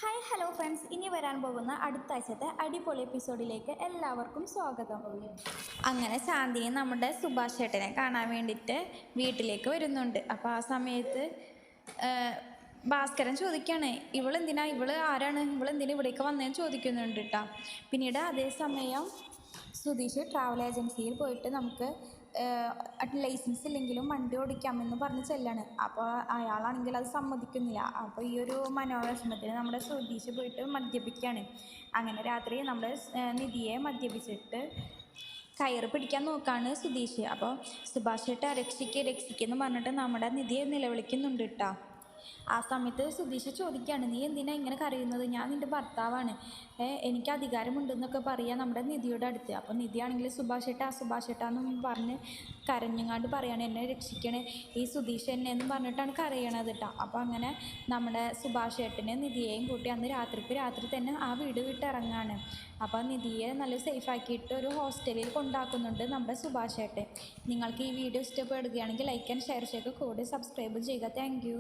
Hi hello friends, ഇനി വരാൻ പോകുന്ന അടുത്ത ആഴ്ചത്തെ അടിപൊളി എപ്പിസോഡിലേക്ക് എല്ലാവർക്കും സ്വാഗതം. അങ്ങനെ ശാന്തിയും നമ്മുടെ സുഭാഷ് ചേട്ടനെ കാണാൻ വേണ്ടിയിട്ട് വീട്ടിലേക്ക് വരുന്നുണ്ട്. അപ്പോൾ ആ സമയത്ത് ഭാസ്കരൻ ചോദിക്കുകയാണ്, ഇവള് ആരാണ്, ഇവളെന്തിനാ ഇവിടേക്ക് വന്നതെന്ന് ചോദിക്കുന്നുണ്ട് കേട്ടോ. പിന്നീട് അതേസമയം സുധീഷ് ട്രാവൽ ഏജൻസിയിൽ പോയിട്ട് നമുക്ക് ലൈസൻസ് ഇല്ലെങ്കിലും വണ്ടി ഓടിക്കാമെന്ന് പറഞ്ഞ് ചെല്ലാണ്. അപ്പോൾ അയാളാണെങ്കിൽ അത് സമ്മതിക്കുന്നില്ല. അപ്പോൾ ഈ ഒരു മനോവിഷമത്തിന് നമ്മുടെ സുധീഷ് പോയിട്ട് മദ്യപിക്കുകയാണ്. അങ്ങനെ രാത്രി നമ്മുടെ നിധിയെ മദ്യപിച്ചിട്ട് കയറ് പിടിക്കാൻ നോക്കാണ് സുധീഷ്. അപ്പോൾ സുഭാഷ് ചേട്ടാ രക്ഷിക്കെന്ന് പറഞ്ഞിട്ട് നമ്മുടെ നിധിയെ നിലവിളിക്കുന്നുണ്ട് കേട്ടോ. ആ സമയത്ത് സുധീഷ് ചോദിക്കുകയാണ്, നീ എന്തിനാ ഇങ്ങനെ കരയുന്നത്, ഞാൻ നിൻ്റെ ഭർത്താവാണ്, എനിക്ക് അധികാരമുണ്ടെന്നൊക്കെ പറയുക നമ്മുടെ നിധിയുടെ അടുത്ത്. അപ്പോൾ നിധിയാണെങ്കിൽ സുഭാഷ് ചേട്ടാ എന്നും പറഞ്ഞ് കരഞ്ഞങ്ങാണ്ട് പറയാണ്, എന്നെ രക്ഷിക്കണേ ഈ സുധീഷ് എന്നെ എന്ന് പറഞ്ഞിട്ടാണ് കരയണത് കേട്ടോ. അപ്പോൾ അങ്ങനെ നമ്മുടെ സുഭാഷ് ചേട്ടനെ നിധിയെയും കൂട്ടി അന്ന് രാത്രി തന്നെ ആ വീട് വിട്ടിറങ്ങാണ്. അപ്പോൾ നിധിയെ നല്ല സേഫാക്കിയിട്ട് ഒരു ഹോസ്റ്റലിൽ കൊണ്ടാക്കുന്നുണ്ട് നമ്മുടെ സുഭാഷ് ചേട്ടൻ. നിങ്ങൾക്ക് ഈ വീഡിയോ ഇഷ്ടപ്പെടുകയാണെങ്കിൽ ലൈക്ക് ആൻഡ് ഷെയർ ചെയ്യുക, കൂടെ സബ്സ്ക്രൈബ് ചെയ്യുക. താങ്ക്